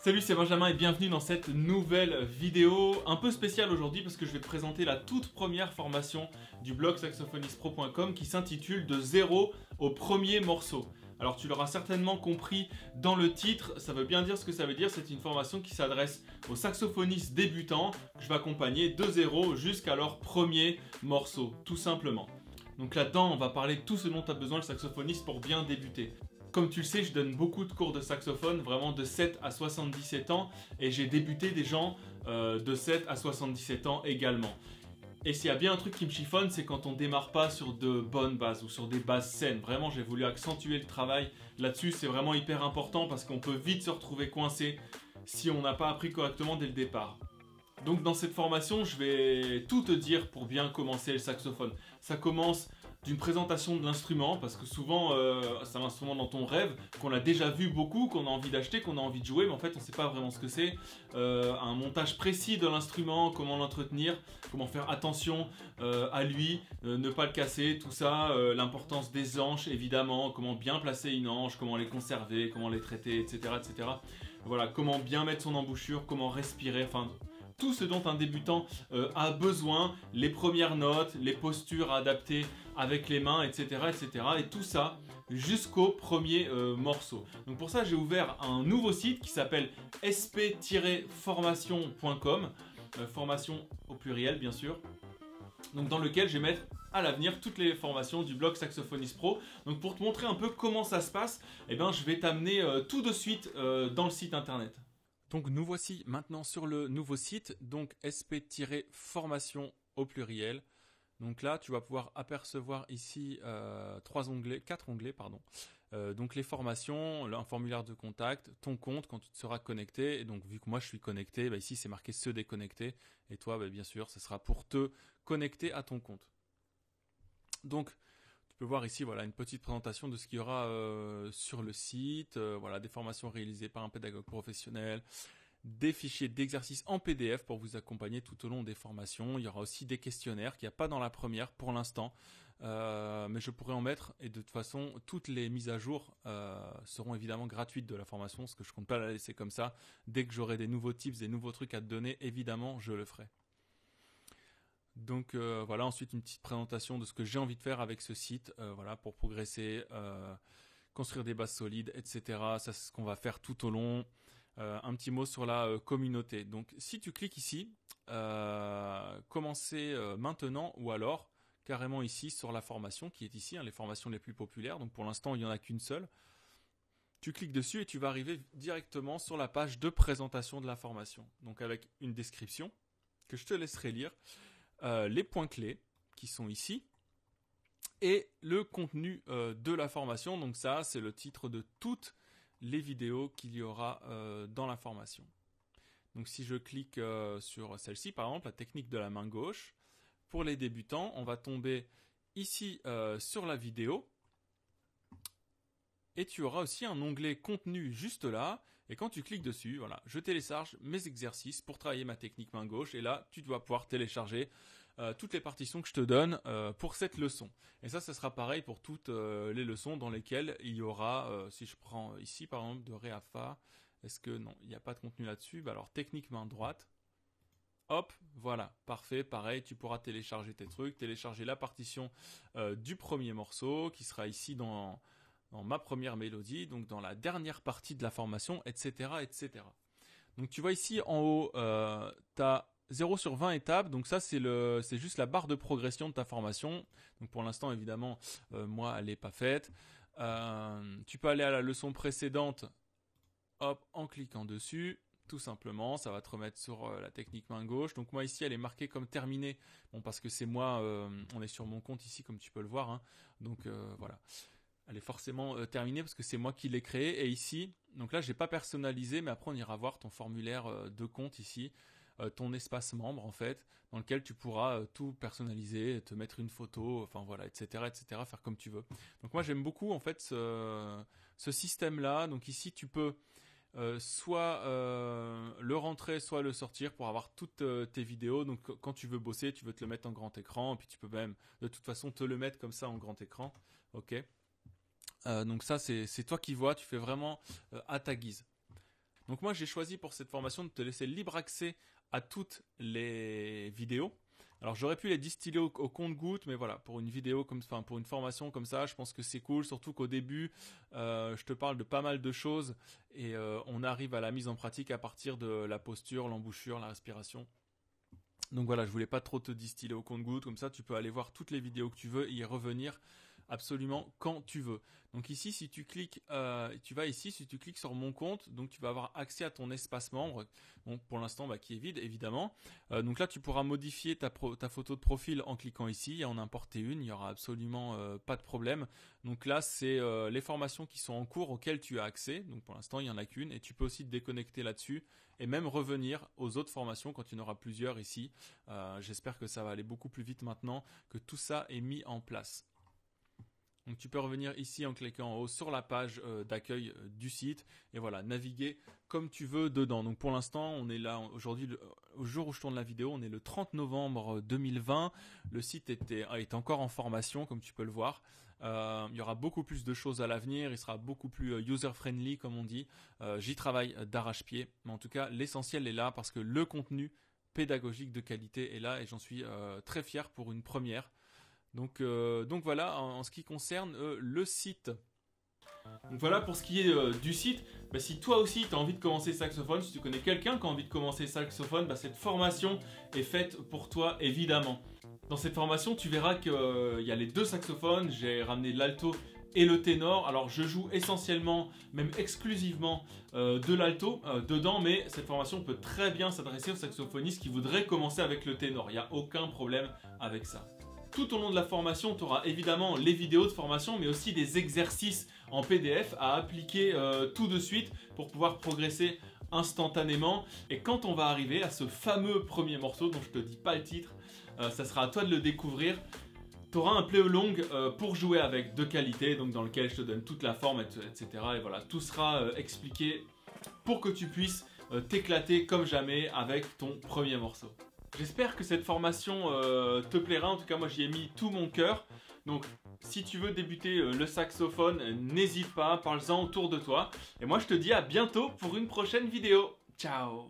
Salut, c'est Benjamin et bienvenue dans cette nouvelle vidéo un peu spéciale aujourd'hui parce que je vais te présenter la toute première formation du blog saxophonistpro.com qui s'intitule De zéro au premier morceau. Alors tu l'auras certainement compris dans le titre, ça veut bien dire ce que ça veut dire, c'est une formation qui s'adresse aux saxophonistes débutants que je vais accompagner de zéro jusqu'à leur premier morceau, tout simplement. Donc là-dedans, on va parler de tout ce dont a besoin le saxophoniste pour bien débuter. Comme tu le sais, je donne beaucoup de cours de saxophone, vraiment de 7 à 77 ans, et j'ai débuté des gens de 7 à 77 ans également. Et s'il y a bien un truc qui me chiffonne, c'est quand on démarre pas sur de bonnes bases ou sur des bases saines. Vraiment, j'ai voulu accentuer le travail là-dessus, c'est vraiment hyper important parce qu'on peut vite se retrouver coincé si on n'a pas appris correctement dès le départ. Donc dans cette formation, je vais tout te dire pour bien commencer le saxophone. Ça commence d'une présentation de l'instrument, parce que souvent c'est un instrument dans ton rêve, qu'on a déjà vu beaucoup, qu'on a envie d'acheter, qu'on a envie de jouer, mais en fait on ne sait pas vraiment ce que c'est. Un montage précis de l'instrument, comment l'entretenir, comment faire attention à lui, ne pas le casser, tout ça, l'importance des anches évidemment, comment bien placer une anche, comment les conserver, comment les traiter, etc. etc. Voilà, comment bien mettre son embouchure, comment respirer, enfin tout ce dont un débutant a besoin, les premières notes, les postures à adapter avec les mains, etc. etc. et tout ça jusqu'au premier morceau. Donc pour ça, j'ai ouvert un nouveau site qui s'appelle sp-formation.com, formation au pluriel bien sûr, donc dans lequel je vais mettre à l'avenir toutes les formations du blog Saxophonist Pro. Donc pour te montrer un peu comment ça se passe, eh ben, je vais t'amener tout de suite dans le site internet. Donc nous voici maintenant sur le nouveau site, donc sp-formation au pluriel. Donc là, tu vas pouvoir apercevoir ici quatre onglets, pardon. Donc les formations, un formulaire de contact, ton compte quand tu te seras connecté. Et donc vu que moi je suis connecté, bah, ici c'est marqué se déconnecter. Et toi, bah, bien sûr, ce sera pour te connecter à ton compte. Donc tu peux voir ici voilà, une petite présentation de ce qu'il y aura sur le site, voilà, des formations réalisées par un pédagogue professionnel, des fichiers d'exercices en PDF pour vous accompagner tout au long des formations. Il y aura aussi des questionnaires qu'il n'y a pas dans la première pour l'instant, mais je pourrais en mettre et de toute façon toutes les mises à jour seront évidemment gratuites de la formation parce que je ne compte pas la laisser comme ça. Dès que j'aurai des nouveaux tips, des nouveaux trucs à te donner, évidemment je le ferai. Donc voilà, ensuite une petite présentation de ce que j'ai envie de faire avec ce site, voilà, pour progresser, construire des bases solides, etc. Ça c'est ce qu'on va faire tout au long. Un petit mot sur la communauté. Donc si tu cliques ici, commencer maintenant ou alors carrément ici sur la formation qui est ici, hein, les formations les plus populaires. Donc pour l'instant il n'y en a qu'une seule. Tu cliques dessus et tu vas arriver directement sur la page de présentation de la formation. Donc avec une description que je te laisserai lire. Les points clés qui sont ici et le contenu de la formation. Donc ça, c'est le titre de toutes les vidéos qu'il y aura dans la formation. Donc si je clique sur celle-ci, par exemple, la technique de la main gauche, pour les débutants, on va tomber ici sur la vidéo. Et tu auras aussi un onglet contenu juste là. Et quand tu cliques dessus, voilà, je télécharge mes exercices pour travailler ma technique main gauche. Et là, tu dois pouvoir télécharger toutes les partitions que je te donne pour cette leçon. Et ça sera pareil pour toutes les leçons dans lesquelles il y aura, si je prends ici par exemple de Ré à Fa, est-ce que non, il n'y a pas de contenu là-dessus? Bah alors technique main droite. Hop, voilà, parfait, pareil, tu pourras télécharger tes trucs, télécharger la partition du premier morceau qui sera ici dans ma première mélodie, donc dans la dernière partie de la formation, etc. etc. Donc tu vois ici en haut, tu as 0 sur 20 étapes, donc ça c'est juste la barre de progression de ta formation. Donc pour l'instant évidemment, moi elle n'est pas faite. Tu peux aller à la leçon précédente, hop, en cliquant dessus. Tout simplement, ça va te remettre sur la technique main gauche. Donc moi ici elle est marquée comme terminée, bon parce que c'est moi, on est sur mon compte ici comme tu peux le voir, hein. Donc voilà. Elle est forcément terminée parce que c'est moi qui l'ai créée. Et ici, donc là, j'ai pas personnalisé, mais après on ira voir ton formulaire de compte ici, ton espace membre en fait, dans lequel tu pourras tout personnaliser, te mettre une photo, enfin voilà, etc., etc., faire comme tu veux. Donc moi j'aime beaucoup en fait ce système-là. Donc ici tu peux soit le rentrer, soit le sortir pour avoir toutes tes vidéos. Donc quand tu veux bosser, tu veux te le mettre en grand écran, puis tu peux même de toute façon te le mettre comme ça en grand écran. Ok. Donc ça c'est toi qui vois, tu fais vraiment à ta guise. Donc moi j'ai choisi pour cette formation de te laisser libre accès à toutes les vidéos. Alors j'aurais pu les distiller au compte-gouttes, mais voilà, pour une vidéo pour une formation comme ça, je pense que c'est cool, surtout qu'au début, je te parle de pas mal de choses et on arrive à la mise en pratique à partir de la posture, l'embouchure, la respiration. Donc voilà, je voulais pas trop te distiller au compte-gouttes, comme ça tu peux aller voir toutes les vidéos que tu veux et y revenir absolument quand tu veux. Donc ici, si tu cliques, si tu cliques sur mon compte, donc tu vas avoir accès à ton espace membre, donc pour l'instant qui est vide évidemment. Donc là, tu pourras modifier ta photo de profil en cliquant ici et en importer une, il y aura absolument pas de problème. Donc là, c'est les formations qui sont en cours auxquelles tu as accès. Donc pour l'instant, il y en a qu'une et tu peux aussi te déconnecter là-dessus et même revenir aux autres formations quand il y en aura plusieurs ici. J'espère que ça va aller beaucoup plus vite maintenant que tout ça est mis en place. Donc tu peux revenir ici en cliquant en haut sur la page d'accueil du site et voilà, naviguer comme tu veux dedans. Donc pour l'instant, on est là aujourd'hui, au jour où je tourne la vidéo, on est le 30 novembre 2020. Le site est encore en formation comme tu peux le voir. Il y aura beaucoup plus de choses à l'avenir, il sera beaucoup plus user-friendly comme on dit. J'y travaille d'arrache-pied, mais en tout cas l'essentiel est là parce que le contenu pédagogique de qualité est là et j'en suis très fier pour une première. Donc voilà, en ce qui concerne le site. Donc voilà pour ce qui est du site. Si toi aussi tu as envie de commencer saxophone, si tu connais quelqu'un qui a envie de commencer saxophone, cette formation est faite pour toi évidemment. Dans cette formation, tu verras qu'il y a les deux saxophones, j'ai ramené l'alto et le ténor. Alors je joue essentiellement, même exclusivement de l'alto dedans, mais cette formation peut très bien s'adresser aux saxophonistes qui voudraient commencer avec le ténor. Il n'y a aucun problème avec ça. Tout au long de la formation, tu auras évidemment les vidéos de formation, mais aussi des exercices en PDF à appliquer tout de suite pour pouvoir progresser instantanément. Et quand on va arriver à ce fameux premier morceau, dont je te dis pas le titre, ça sera à toi de le découvrir. Tu auras un play-along pour jouer avec de qualité, donc dans lequel je te donne toute la forme, etc. Et voilà, tout sera expliqué pour que tu puisses t'éclater comme jamais avec ton premier morceau. J'espère que cette formation te plaira, en tout cas moi j'y ai mis tout mon cœur. Donc si tu veux débuter le saxophone, n'hésite pas, parle-en autour de toi. Et moi je te dis à bientôt pour une prochaine vidéo. Ciao!